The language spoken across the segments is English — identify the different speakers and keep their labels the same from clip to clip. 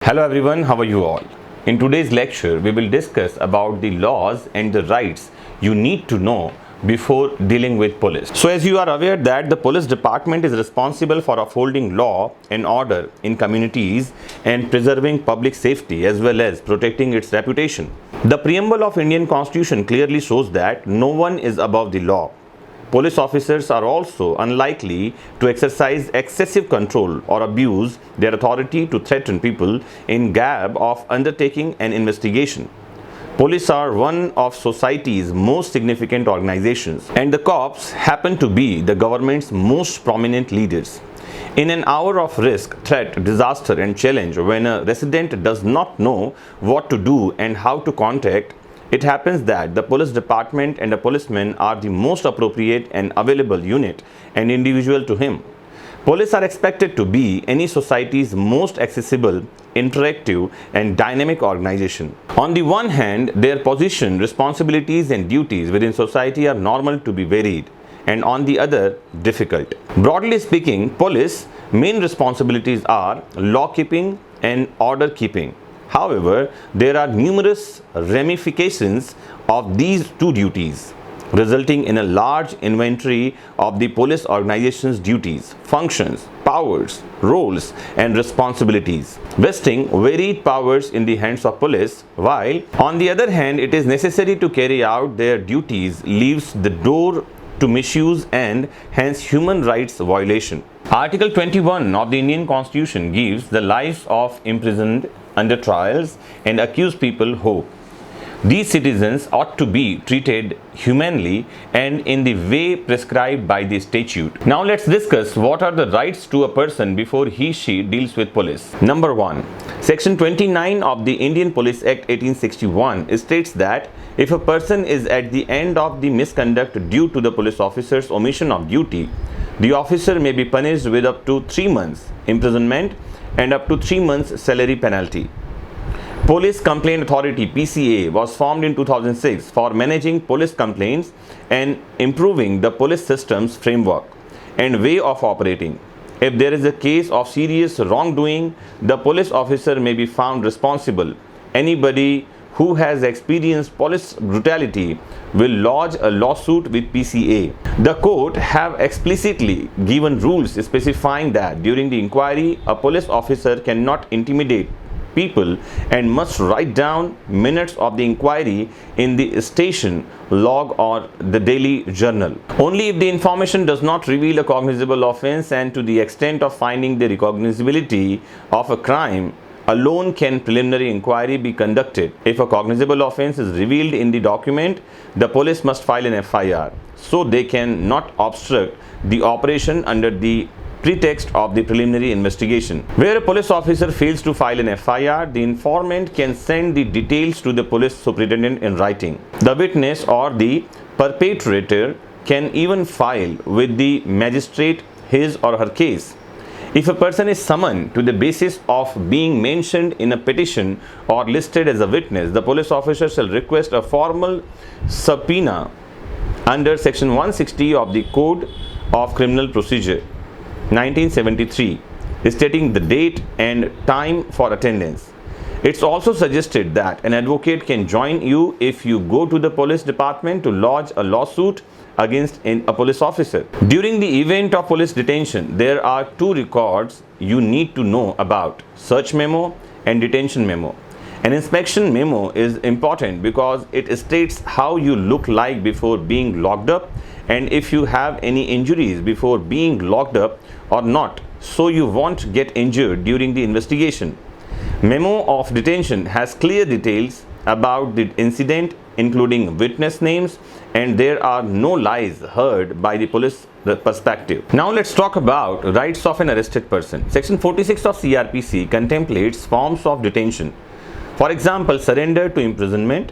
Speaker 1: Hello everyone, how are you all? In today's lecture, we will discuss about the laws and the rights you need to know before dealing with police. So as you are aware that the police department is responsible for upholding law and order in communities and preserving public safety as well as protecting its reputation. The preamble of Indian Constitution clearly shows that no one is above the law. Police officers are also unlikely to exercise excessive control or abuse their authority to threaten people in gab of undertaking an investigation. Police are one of society's most significant organizations, and the cops happen to be the government's most prominent leaders. In an hour of risk, threat, disaster, and challenge, when a resident does not know what to do and how to contact, it happens that the police department and the policemen are the most appropriate and available unit and individual to him. Police are expected to be any society's most accessible, interactive, and dynamic organization. On the one hand, their position, responsibilities, and duties within society are normal to be varied, and on the other, difficult. Broadly speaking, police main responsibilities are law keeping and order keeping. However, there are numerous ramifications of these two duties, resulting in a large inventory of the police organization's duties, functions, powers, roles, and responsibilities, vesting varied powers in the hands of police, while, on the other hand, it is necessary to carry out their duties leaves the door to misuse and hence human rights violation. Article 21 of the Indian Constitution gives the lives of imprisoned, under trials, and accused people hope. These citizens ought to be treated humanely and in the way prescribed by the statute. Now let's discuss what are the rights to a person before he/she deals with police. Number 1. Section 29 of the Indian Police Act 1861 states that if a person is at the end of the misconduct due to the police officer's omission of duty, the officer may be punished with up to 3 months imprisonment and up to 3 months salary penalty. Police Complaint Authority (PCA) was formed in 2006 for managing police complaints and improving the police system's framework and way of operating. If there is a case of serious wrongdoing, the police officer may be found responsible. Anybody who has experienced police brutality will lodge a lawsuit with PCA. The court have explicitly given rules specifying that during the inquiry, a police officer cannot intimidate people and must write down minutes of the inquiry in the station log or the daily journal. Only if the information does not reveal a cognizable offense and to the extent of finding the recognizability of a crime alone can preliminary inquiry be conducted. If a cognizable offense is revealed in the document, the police must file an FIR, so they can not obstruct the operation under the pretext of the preliminary investigation. Where a police officer fails to file an FIR, the informant can send the details to the police superintendent in writing. The witness or the perpetrator can even file with the magistrate his or her case. If a person is summoned to the basis of being mentioned in a petition or listed as a witness, the police officer shall request a formal subpoena under Section 160 of the Code of Criminal Procedure 1973, stating the date and time for attendance. It's also suggested that an advocate can join you if you go to the police department to lodge a lawsuit against a police officer. During the event of police detention, there are two records you need to know about: search memo and detention memo. An inspection memo is important because it states how you look like before being locked up and if you have any injuries before being locked up or not, so you won't get injured during the investigation. Memo of detention has clear details about the incident, including witness names, and there are no lies heard by the police perspective. Now let's talk about rights of an arrested person. Section 46 of CRPC contemplates forms of detention. For example, surrender to imprisonment,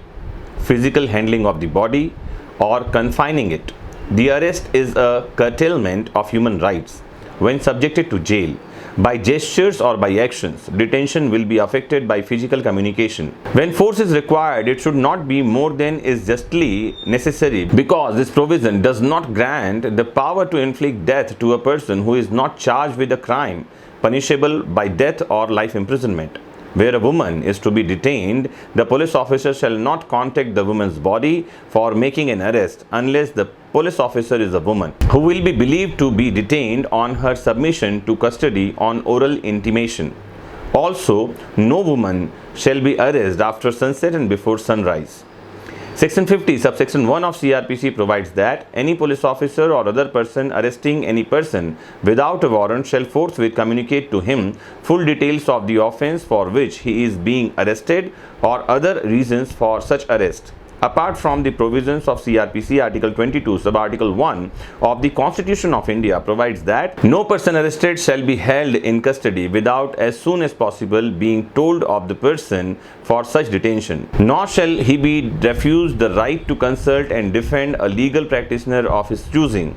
Speaker 1: physical handling of the body, or confining it. The arrest is a curtailment of human rights. When subjected to jail, by gestures or by actions, detention will be affected by physical communication. When force is required, it should not be more than is justly necessary, because this provision does not grant the power to inflict death to a person who is not charged with a crime punishable by death or life imprisonment. where a woman is to be detained, the police officer shall not contact the woman's body for making an arrest unless the police officer is a woman who will be believed to be detained on her submission to custody on oral intimation. Also, no woman shall be arrested after sunset and before sunrise. Section 50, subsection 1 of CRPC provides that any police officer or other person arresting any person without a warrant shall forthwith communicate to him full details of the offence for which he is being arrested or other reasons for such arrest. Apart from the provisions of CRPC, Article 22, Sub-Article 1 of the Constitution of India provides that no person arrested shall be held in custody without as soon as possible being told of the person for such detention, nor shall he be refused the right to consult and defend a legal practitioner of his choosing,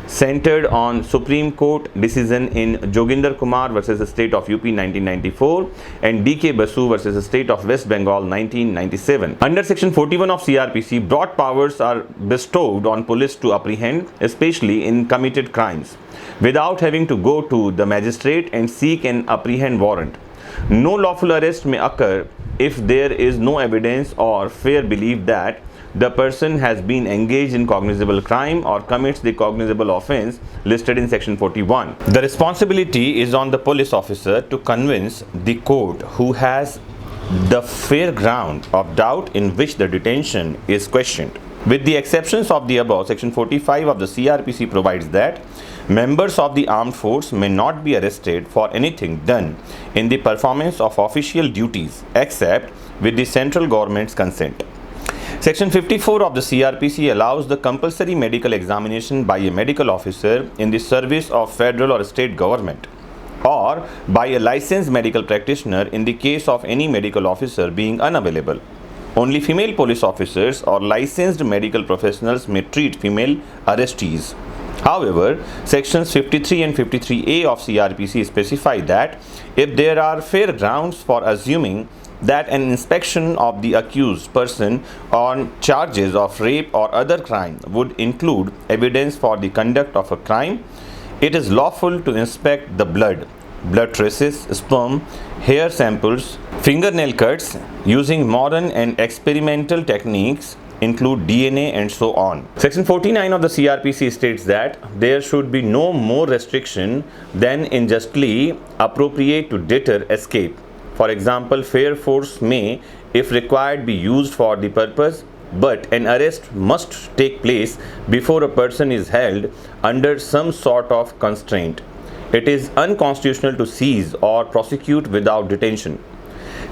Speaker 1: centered on Supreme Court decision in Joginder Kumar versus the State of UP 1994 and D.K. Basu versus the State of West Bengal 1997. Under Section 41 of CRPC, broad powers are bestowed on police to apprehend, especially in committed crimes, without having to go to the magistrate and seek an apprehend warrant. No lawful arrest may occur if there is no evidence or fair belief that the person has been engaged in cognizable crime or commits the cognizable offence listed in Section 41. The responsibility is on the police officer to convince the court who has the fair ground of doubt in which the detention is questioned. With the exceptions of the above, Section 45 of the CRPC provides that members of the armed force may not be arrested for anything done in the performance of official duties except with the central government's consent. Section 54 of the CRPC allows the compulsory medical examination by a medical officer in the service of federal or state government or by a licensed medical practitioner in the case of any medical officer being unavailable. Only female police officers or licensed medical professionals may treat female arrestees. However, Sections 53 and 53A of CRPC specify that if there are fair grounds for assuming that an inspection of the accused person on charges of rape or other crime would include evidence for the conduct of a crime, it is lawful to inspect the blood traces, sperm, hair samples, fingernail cuts using modern and experimental techniques include DNA and so on. Section 49 of the CRPC states that there should be no more restriction than unjustly appropriate to deter escape. For example, fair force may, if required, be used for the purpose, but an arrest must take place before a person is held under some sort of constraint. It is unconstitutional to seize or prosecute without detention.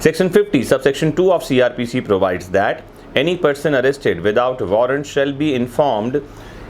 Speaker 1: Section 50, subsection 2 of CRPC provides that any person arrested without a warrant shall be informed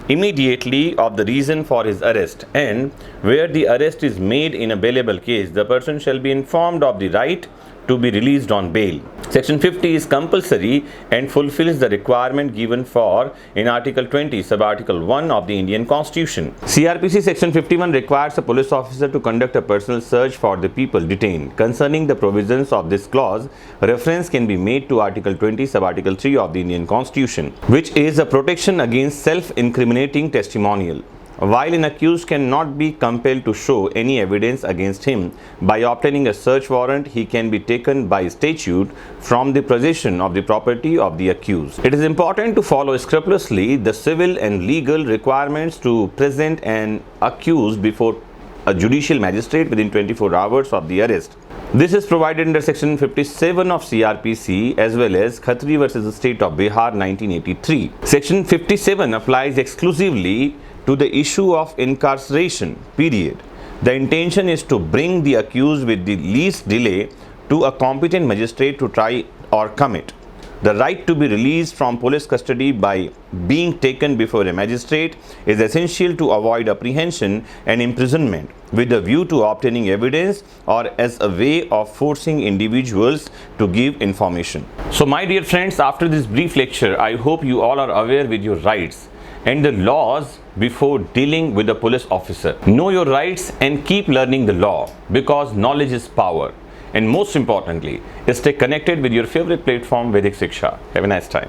Speaker 1: immediately of the reason for his arrest, and where the arrest is made in a bailable case, the person shall be informed of the right to be released on bail. Section 50 is compulsory and fulfills the requirement given for in Article 20, Sub-Article 1 of the Indian Constitution. CRPC Section 51 requires a police officer to conduct a personal search for the people detained. Concerning the provisions of this clause, reference can be made to Article 20, Sub-Article 3 of the Indian Constitution, which is a protection against self-incriminating testimonial. While an accused cannot be compelled to show any evidence against him by obtaining a search warrant, he can be taken by statute from the possession of the property of the accused. It is important to follow scrupulously the civil and legal requirements to present an accused before a judicial magistrate within 24 hours of the arrest. This is provided under Section 57 of CRPC as well as Khatri versus the State of Bihar 1983. Section 57 applies exclusively to the issue of incarceration, period. The intention is to bring the accused with the least delay to a competent magistrate to try or commit. The right to be released from police custody by being taken before a magistrate is essential to avoid apprehension and imprisonment with a view to obtaining evidence or as a way of forcing individuals to give information. So my dear friends, after this brief lecture, I hope you all are aware with your rights and the laws before dealing with a police officer. Know your rights and keep learning the law, because knowledge is power. And most importantly, stay connected with your favorite platform, Vedic Shiksha. Have a nice time.